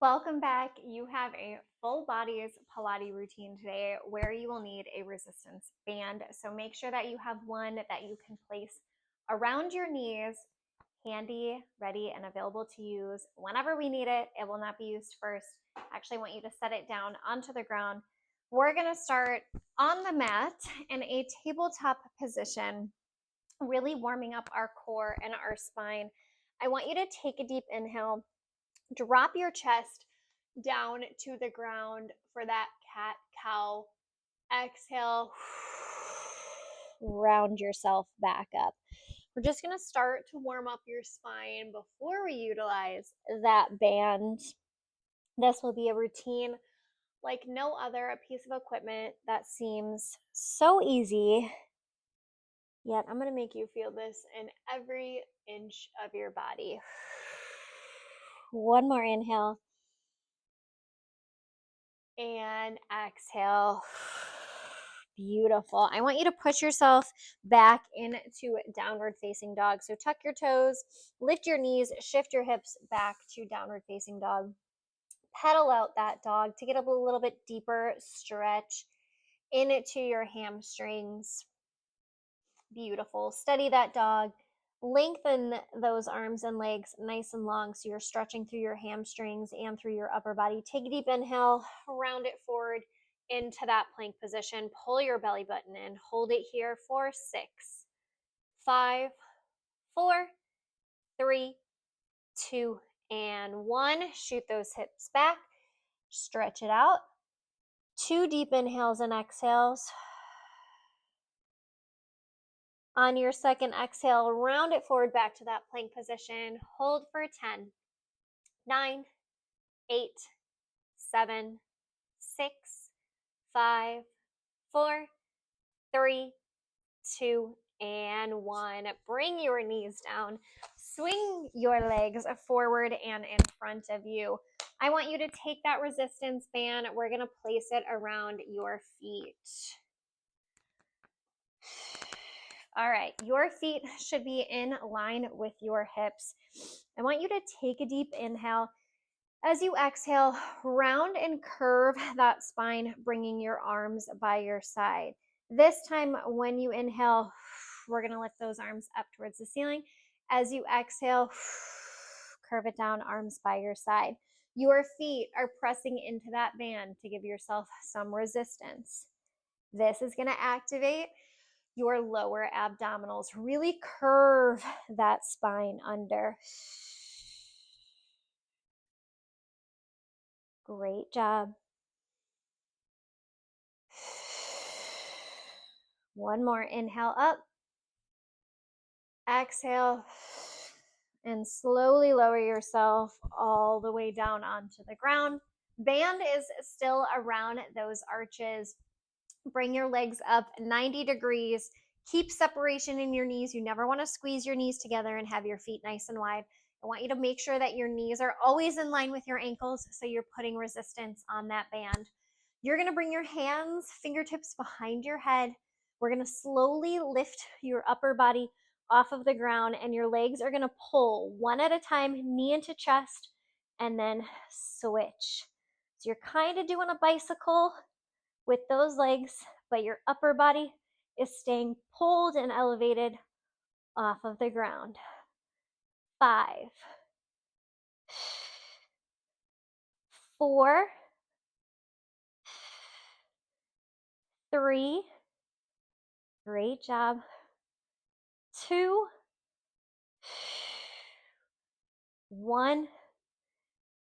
Welcome back. You have a full bodies Pilates routine today where you will need a resistance band. So make sure that you have one that you can place around your knees, handy, ready, and available to use whenever we need it. It will not be used first. I actually want you to set it down onto the ground. We're going to start on the mat in a tabletop position, really warming up our core and our spine. I want you to take a deep inhale. Drop your chest down to the ground for that cat cow. Exhale, round yourself back up. We're just going to start to warm up your spine before we utilize that band. This will be a routine like no other, a piece of equipment that seems so easy. Yet I'm going to make you feel this in every inch of your body. One more inhale. And exhale. Beautiful. I want you to push yourself back into downward facing dog. So tuck your toes, lift your knees, shift your hips back to downward facing dog. Pedal out that dog to get a little bit deeper stretch into your hamstrings. Beautiful. Steady that dog. Lengthen those arms and legs nice and long so you're stretching through your hamstrings and through your upper body. Take a deep inhale, round it forward into that plank position. Pull your belly button in. Hold it here for 6, 5, 4, 3, 2, and 1. Shoot those hips back. Stretch it out. 2 deep inhales and exhales. On your second exhale, round it forward back to that plank position. Hold for 10, 9, 8, 7, 6, 5, 4, 3, 2, and 1. Bring your knees down. Swing your legs forward and in front of you. I want you to take that resistance band. We're going to place it around your feet. All right, your feet should be in line with your hips. I want you to take a deep inhale. As you exhale, round and curve that spine, bringing your arms by your side. This time, when you inhale, we're going to lift those arms up towards the ceiling. As you exhale, curve it down, arms by your side. Your feet are pressing into that band to give yourself some resistance. This is going to activate your lower abdominals. Really curve that spine under. Great job. One more. Inhale up. Exhale. And slowly lower yourself all the way down onto the ground. Band is still around those arches. Bring your legs up 90 degrees. Keep separation in your knees. You never want to squeeze your knees together and have your feet nice and wide. I want you to make sure that your knees are always in line with your ankles so you're putting resistance on that band. You're going to bring your hands, fingertips behind your head. We're going to slowly lift your upper body off of the ground, and your legs are going to pull one at a time, knee into chest, and then switch. So you're kind of doing a bicycle with those legs, but your upper body is staying pulled and elevated off of the ground. 5, 4, 3, great job, 2, 1,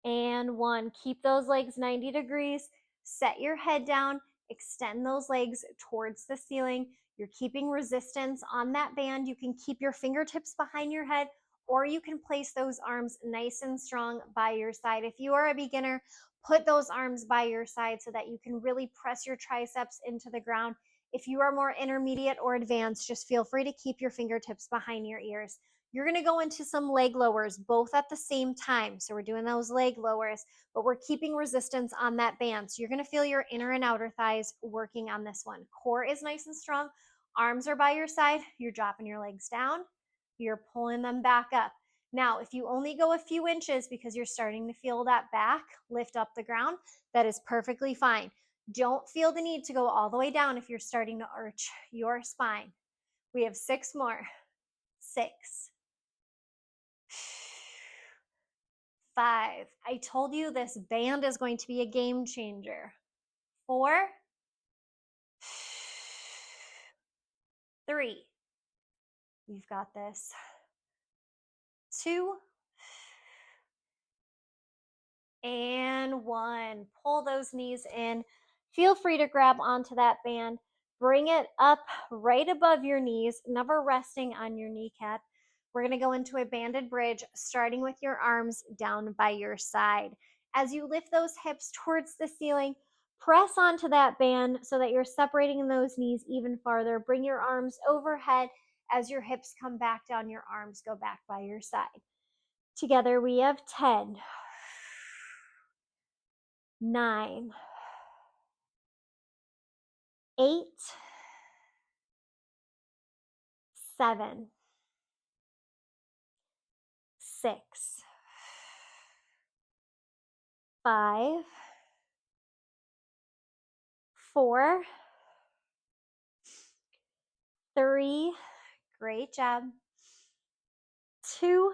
and 1. Keep those legs 90 degrees. Set your head down. Extend those legs towards the ceiling. You're keeping resistance on that band. You can keep your fingertips behind your head, or you can place those arms nice and strong by your side. If you are a beginner, put those arms by your side so that you can really press your triceps into the ground. If you are more intermediate or advanced, just feel free to keep your fingertips behind your ears. You're going to go into some leg lowers both at the same time. So we're doing those leg lowers, but we're keeping resistance on that band. So you're going to feel your inner and outer thighs working on this one. Core is nice and strong. Arms are by your side. You're dropping your legs down. You're pulling them back up. Now, if you only go a few inches because you're starting to feel that back lift up the ground, that is perfectly fine. Don't feel the need to go all the way down if you're starting to arch your spine. We have 6 more. 6, 5. I told you this band is going to be a game changer. 4, 3. You've got this. 2, and 1. Pull those knees in. Feel free to grab onto that band. Bring it up right above your knees, never resting on your kneecap. We're going to go into a banded bridge, starting with your arms down by your side. As you lift those hips towards the ceiling, press onto that band so that you're separating those knees even farther. Bring your arms overhead. As your hips come back down, your arms go back by your side. Together we have 10, 9, 8, 7, 6, 5, 4, 3, great job, 2,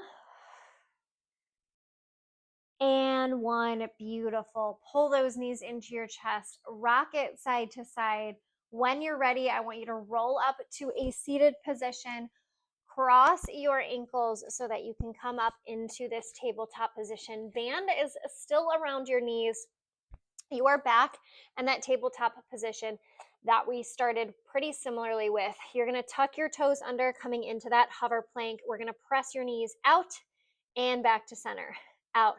and 1, beautiful. Pull those knees into your chest, rock it side to side. When you're ready, I want you to roll up to a seated position. Cross your ankles so that you can come up into this tabletop position. Band is still around your knees. You are back in that tabletop position that we started pretty similarly with. You're going to tuck your toes under, coming into that hover plank. We're going to press your knees out and back to center, out,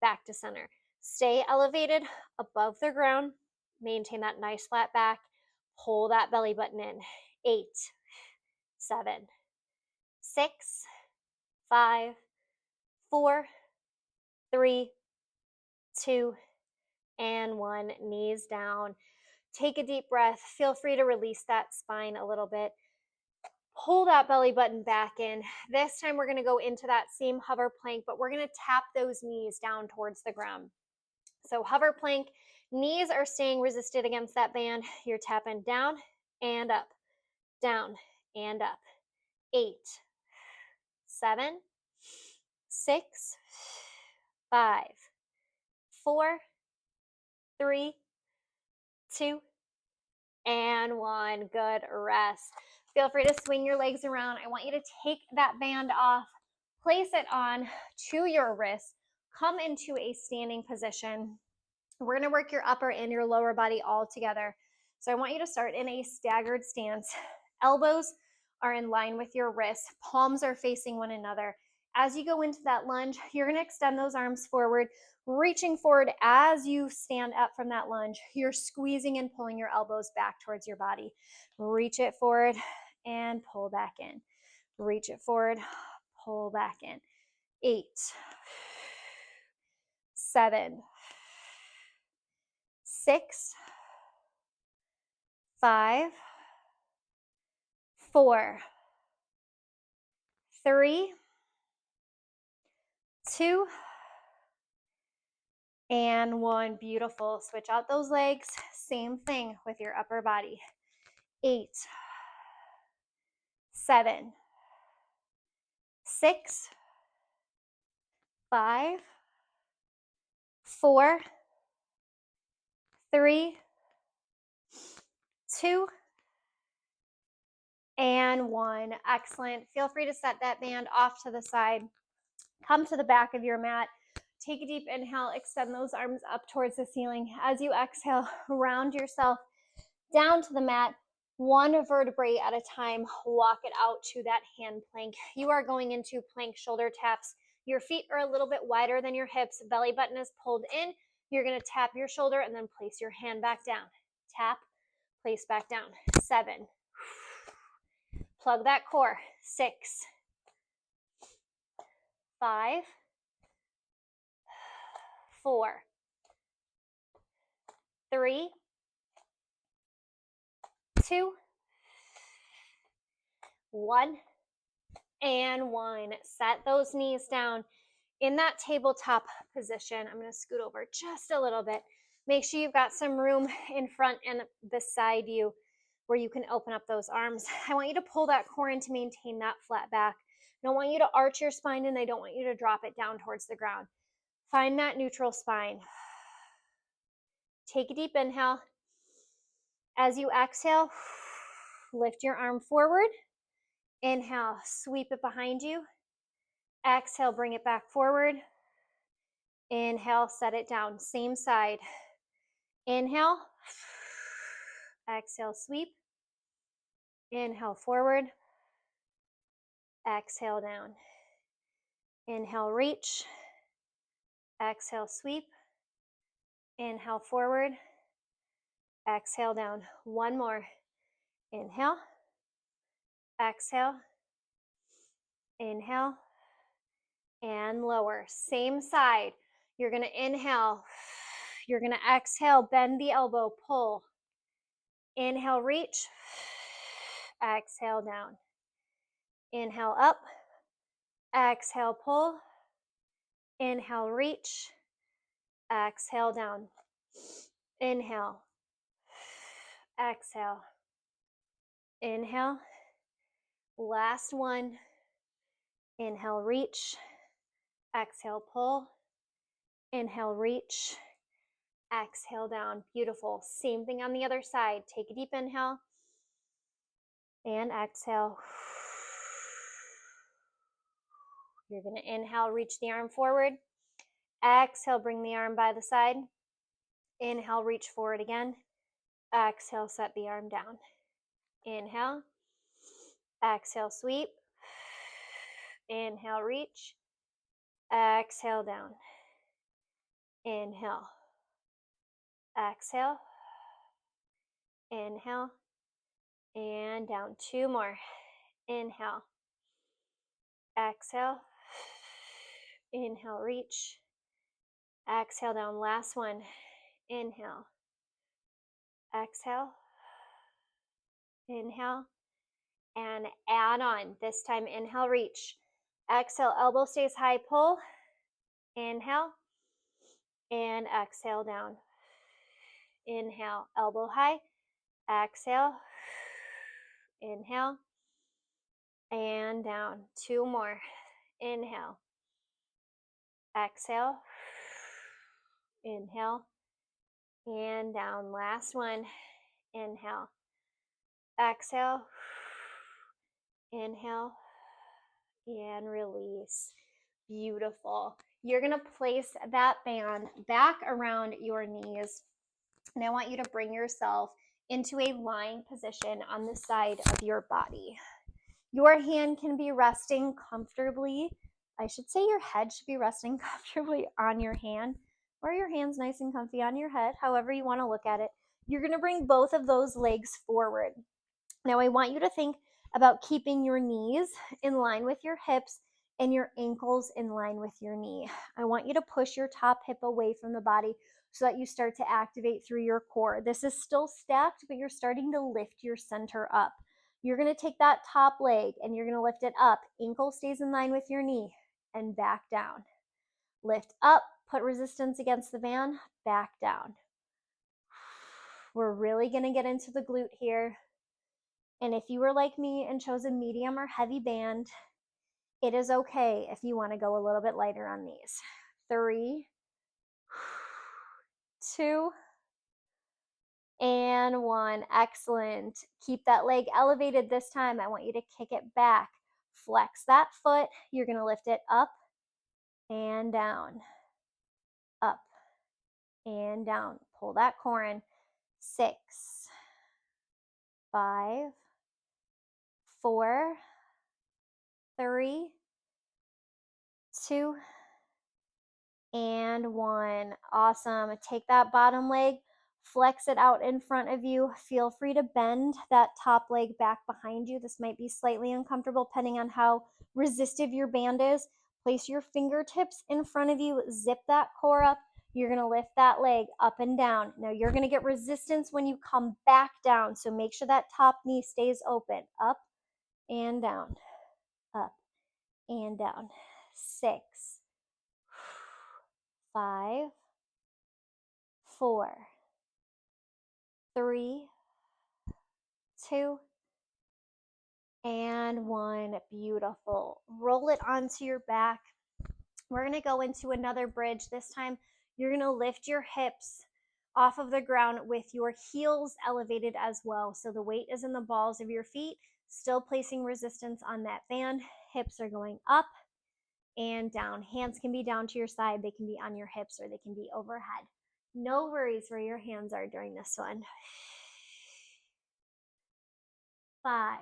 back to center. Stay elevated above the ground. Maintain that nice flat back. Pull that belly button in. 8, 7, 6, 5, 4, 3, 2, and 1. Knees down. Take a deep breath. Feel free to release that spine a little bit. Pull that belly button back in. This time we're going to go into that same hover plank, but we're going to tap those knees down towards the ground. So hover plank, knees are staying resisted against that band. You're tapping down and up, down and up. 8, 7, 6, 5, 4, 3, 2, and 1. Good rest. Feel free to swing your legs around. I want you to take that band off, place it on to your wrist, come into a standing position. We're going to work your upper and your lower body all together. So I want you to start in a staggered stance. Elbows are in line with your wrists. Palms are facing one another. As you go into that lunge, you're going to extend those arms forward, reaching forward as you stand up from that lunge. You're squeezing and pulling your elbows back towards your body. Reach it forward and pull back in. Reach it forward, pull back in. 8, 7, 6, 5, 4, 3, 2, and 1. Beautiful. Switch out those legs. Same thing with your upper body. 8, 7, 6, 5, 4, 3, 2, and 1. Excellent. Feel free to set that band off to the side. Come to the back of your mat. Take a deep inhale. Extend those arms up towards the ceiling. As you exhale, round yourself down to the mat, one vertebrae at a time. Walk it out to that hand plank. You are going into plank shoulder taps. Your feet are a little bit wider than your hips. Belly button is pulled in. You're going to tap your shoulder and then place your hand back down. Tap, place back down. 7. Plug that core. 6, 5, 4, 3, 2, 1, and 1. Set those knees down in that tabletop position. I'm going to scoot over just a little bit. Make sure you've got some room in front and beside you where you can open up those arms. I want you to pull that core in to maintain that flat back. I don't want you to arch your spine, and I don't want you to drop it down towards the ground. Find that neutral spine. Take a deep inhale. As you exhale, lift your arm forward. Inhale, sweep it behind you. Exhale, bring it back forward. Inhale, set it down. Same side. Inhale. Exhale, sweep. Inhale, forward. Exhale, down. Inhale, reach. Exhale, sweep. Inhale, forward. Exhale, down. One more. Inhale. Exhale. Inhale. And lower. Same side. You're going to inhale. You're going to exhale. Bend the elbow. Pull. Inhale, reach. Exhale, down. Inhale, up. Exhale, pull. Inhale, reach. Exhale, down. Inhale. Exhale. Inhale. Last one. Inhale, reach. Exhale, pull. Inhale, reach. Exhale, down. Beautiful. Same thing on the other side. Take a deep inhale and exhale. You're going to inhale, reach the arm forward. Exhale, bring the arm by the side. Inhale, reach forward again. Exhale, set the arm down. Inhale. Exhale, sweep. Inhale, reach. Exhale, down. Inhale. Exhale. Inhale. And down. Two more. Inhale. Exhale. Inhale, reach. Exhale, down. Last one. Inhale. Exhale. Inhale. And add on. This time, inhale, reach. Exhale, elbow stays high, pull. Inhale. And exhale, down. Inhale, elbow high. Exhale. Inhale. And down. Two more. Inhale. Exhale. Inhale. And down. Last one. Inhale. Exhale. Inhale. And release. Beautiful. You're going to place that band back around your knees. And I want you to bring yourself into a lying position on the side of your body. Your hand can be resting comfortably. I should say your head should be resting comfortably on your hand, or your hand's nice and comfy on your head, however you want to look at it. You're going to bring both of those legs forward. Now, I want you to think about keeping your knees in line with your hips and your ankles in line with your knee. I want you to push your top hip away from the body so that you start to activate through your core. This is still stacked, but you're starting to lift your center up. You're going to take that top leg and you're going to lift it up. Ankle stays in line with your knee and back down. Lift up, put resistance against the band, back down. We're really going to get into the glute here. And if you were like me and chose a medium or heavy band, it is okay if you want to go a little bit lighter on these. 3, 2, and 1. Excellent. Keep that leg elevated this time. I want you to kick it back. Flex that foot. You're going to lift it up and down. Up and down. Pull that core in. 6, 5, 4, 3, 2, and 1. Awesome. Take that bottom leg, flex it out in front of you. Feel free to bend that top leg back behind you. This might be slightly uncomfortable depending on how resistive your band is. Place your fingertips in front of you. Zip that core up. You're going to lift that leg up and down. Now you're going to get resistance when you come back down. So make sure that top knee stays open. Up and down. Up and down. 6, 5, 4, 3, 2, and 1. Beautiful. Roll it onto your back. We're going to go into another bridge. This time, you're going to lift your hips off of the ground with your heels elevated as well. So the weight is in the balls of your feet, still placing resistance on that band. Hips are going up and down. Hands can be down to your side. They can be on your hips or they can be overhead. No worries where your hands are during this one. 5,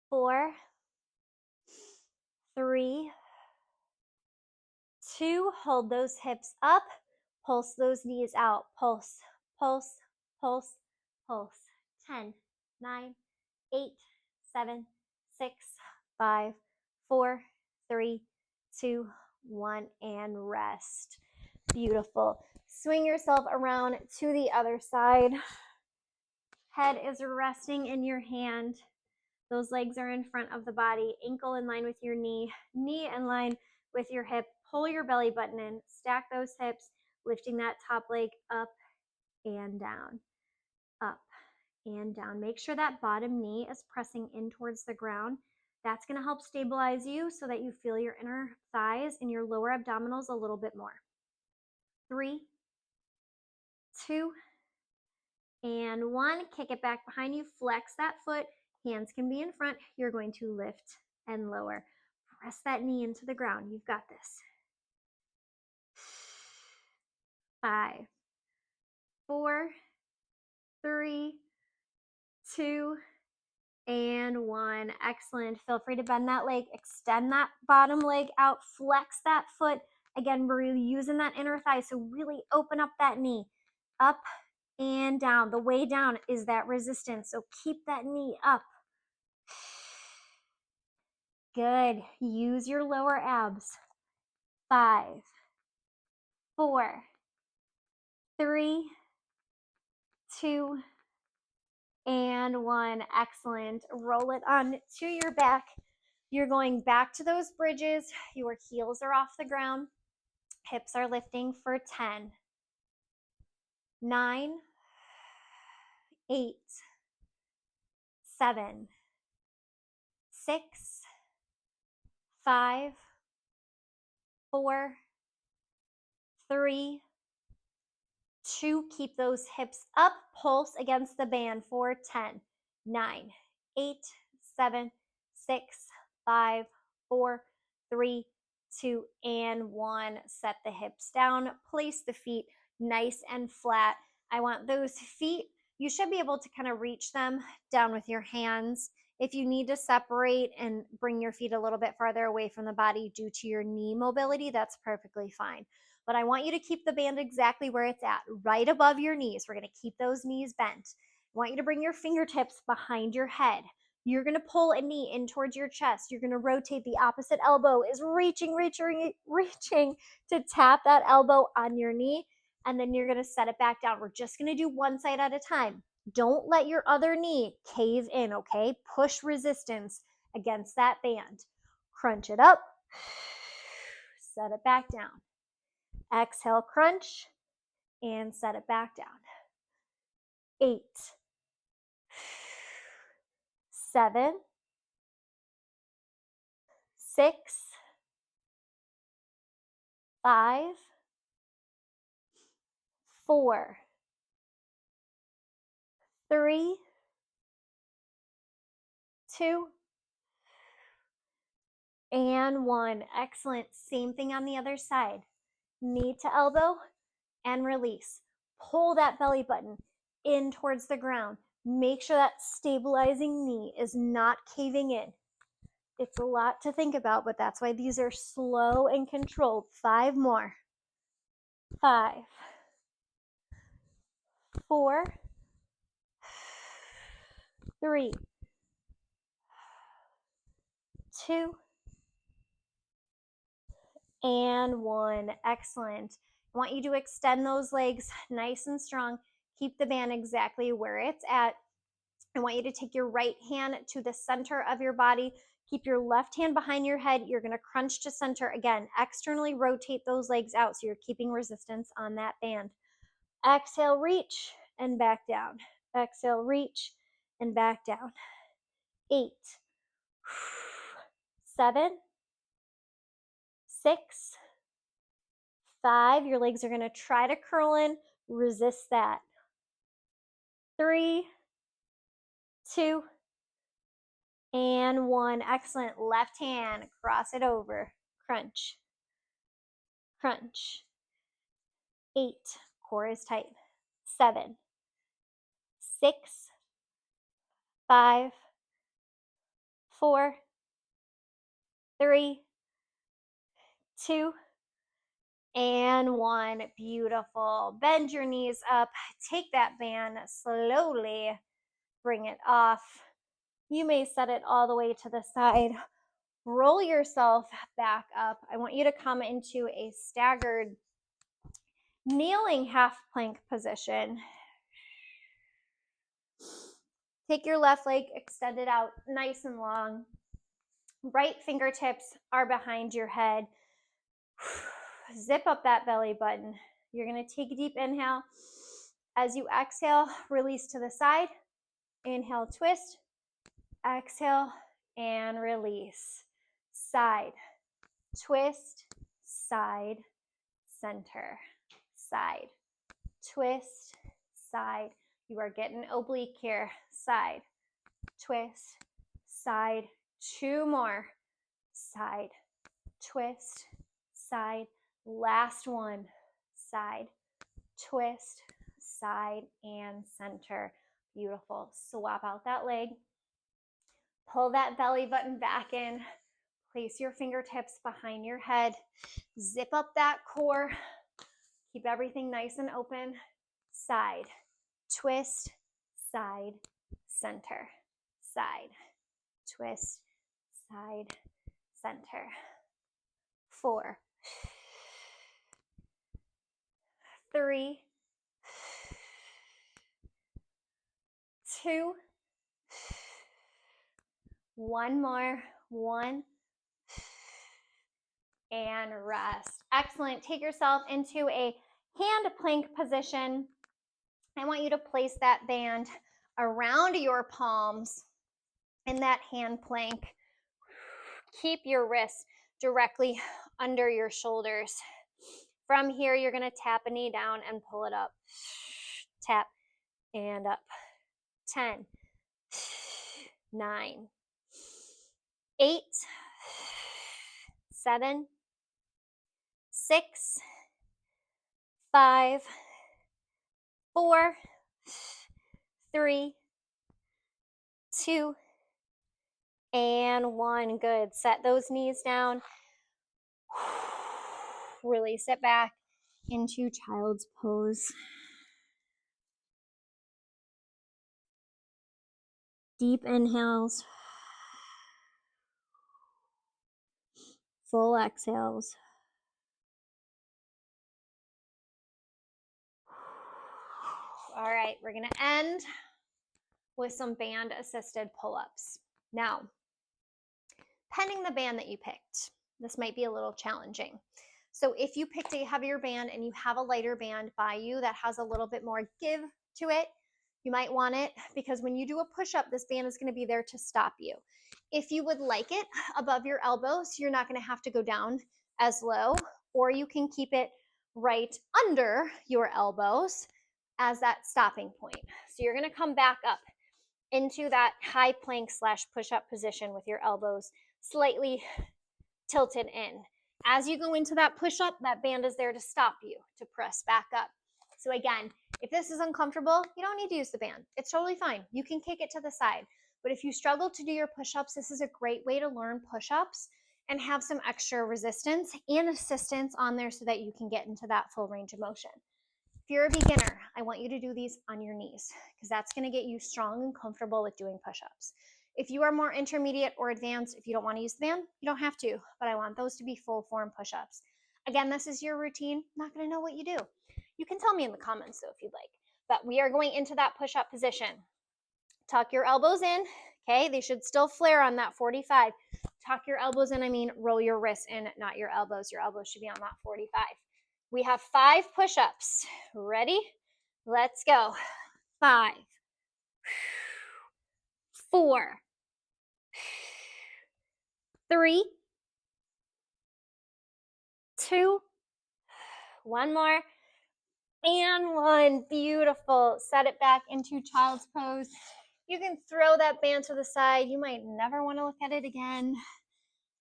4, 3, 2, hold those hips up, pulse those knees out, pulse, pulse, pulse, pulse. 10, 9, 8, 7, 6, 5, 4, 3, 2, 1, and rest. Beautiful. Swing yourself around to the other side. Head is resting in your hand. Those legs are in front of the body, ankle in line with your knee, knee in line with your hip. Pull your belly button in, stack those hips, lifting that top leg up and down, up and down. Make sure that bottom knee is pressing in towards the ground. That's going to help stabilize you so that you feel your inner thighs and your lower abdominals a little bit more. 3, 2, and 1. Kick it back behind you, flex that foot. Hands can be in front. You're going to lift and lower. Press that knee into the ground. You've got this. 5, 4, 3, 2, and 1. Excellent. Feel free to bend that leg, extend that bottom leg out, flex that foot. Again, we're really using that inner thigh, so really open up that knee. Up and down. The way down is that resistance, so keep that knee up. Good. Use your lower abs. 5, 4, 3, 2, and 1. Excellent. Roll it on to your back. You're going back to those bridges. Your heels are off the ground. Hips are lifting for 10, 9, 8, 7, 6, 5, 4, 3, 2. Keep those hips up. Pulse against the band for 10, 9, 8, 7, 6, 5, 4, 3, 2, and 1. Set the hips down. Place the feet nice and flat. I want those feet, you should be able to kind of reach them down with your hands. If you need to separate and bring your feet a little bit farther away from the body due to your knee mobility, that's perfectly fine. But I want you to keep the band exactly where it's at, right above your knees. We're going to keep those knees bent. I want you to bring your fingertips behind your head. You're going to pull a knee in towards your chest. You're going to rotate. The opposite elbow is reaching to tap that elbow on your knee. And then you're going to set it back down. We're just going to do one side at a time. Don't let your other knee cave in, okay? Push resistance against that band. Crunch it up. Set it back down. Exhale, crunch, and set it back down. 8, 7, 6, 5, 4, 3, 2, and 1. Excellent. Same thing on the other side. Knee to elbow and release. Pull that belly button in towards the ground. Make sure that stabilizing knee is not caving in. It's a lot to think about, but that's why these are slow and controlled. 5 more. 5, 4, 3, 2, and 1. Excellent. I want you to extend those legs nice and strong. Keep the band exactly where it's at. I want you to take your right hand to the center of your body. Keep your left hand behind your head. You're going to crunch to center. Again, externally rotate those legs out so you're keeping resistance on that band. Exhale, reach and back down. Exhale, reach and back down. 8, 7, 6, 5. Your legs are going to try to curl in. Resist that. 3, 2, and 1. Excellent. Left hand, cross it over. Crunch. Crunch. 8. Core is tight. 7, 6, 5, 4, 3, 2, and 1. Beautiful. Bend your knees up. Take that band slowly. Bring it off. You may set it all the way to the side. Roll yourself back up. I want you to come into a staggered kneeling half plank position. Take your left leg, extend it out nice and long. Right fingertips are behind your head. Zip up that belly button. You're going to take a deep inhale. As you exhale, release to the side. Inhale, twist. Exhale and release. Side, twist, side, center, side, twist, side. You are getting oblique here. Side, twist, side. 2 more. Side, twist, side. Last one. Side, twist, side, and center. Beautiful. Swap out that leg. Pull that belly button back in. Place your fingertips behind your head. Zip up that core. Keep everything nice and open. Side, twist, side, center, side, twist, side, center. 4, 3, 2, 1 more. 1, and rest. Excellent. Take yourself into a hand plank position. I want you to place that band around your palms in that hand plank. Keep your wrists directly under your shoulders. From here, you're going to tap a knee down and pull it up. Tap and up. 10, 9, 8, 7, 6, 5, 4, 3, 2, and 1. Good. Set those knees down. Release it back into child's pose. Deep inhales. Full exhales. All right, we're going to end with some band assisted pull-ups. Now, pending the band that you picked, this might be a little challenging. So if you picked a heavier band and you have a lighter band by you that has a little bit more give to it, you might want it because when you do a push-up, this band is going to be there to stop you. If you would like it above your elbows, you're not going to have to go down as low, or you can keep it right under your elbows as that stopping point. So you're going to come back up into that high plank / push-up position with your elbows slightly tilted in. As you go into that push-up, that band is there to stop you, to press back up. So again, if this is uncomfortable, you don't need to use the band. It's totally fine. You can kick it to the side. But if you struggle to do your push-ups, this is a great way to learn push-ups and have some extra resistance and assistance on there so that you can get into that full range of motion. If you're a beginner, I want you to do these on your knees because that's going to get you strong and comfortable with doing push-ups. If you are more intermediate or advanced, if you don't want to use the band, you don't have to, but I want those to be full form push-ups. Again, this is your routine. I'm not going to know what you do. You can tell me in the comments though if you'd like, but we are going into that push-up position. Tuck your elbows in, Okay, they should still flare on that 45. Tuck your elbows in, roll your wrists in, not your elbows. Your elbows should be on that 45. We have 5 push-ups. Ready? Let's go. 5, 4, 3, 2, one more, and 1. Beautiful. Set it back into child's pose. You can throw that band to the side. You might never want to look at it again.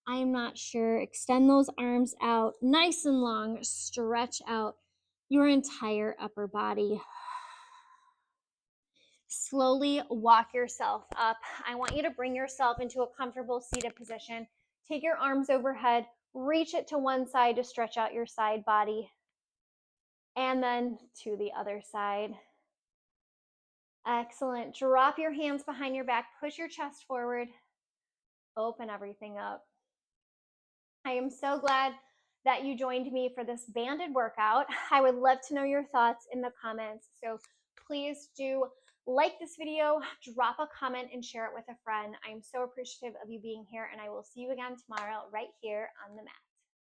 I am not sure. Extend those arms out nice and long. Stretch out your entire upper body. Slowly walk yourself up. I want you to bring yourself into a comfortable seated position. Take your arms overhead. Reach it to one side to stretch out your side body. And then to the other side. Excellent. Drop your hands behind your back. Push your chest forward. Open everything up. I am so glad that you joined me for this banded workout. I would love to know your thoughts in the comments. So please do like this video, drop a comment, and share it with a friend. I am so appreciative of you being here, and I will see you again tomorrow right here on the mat.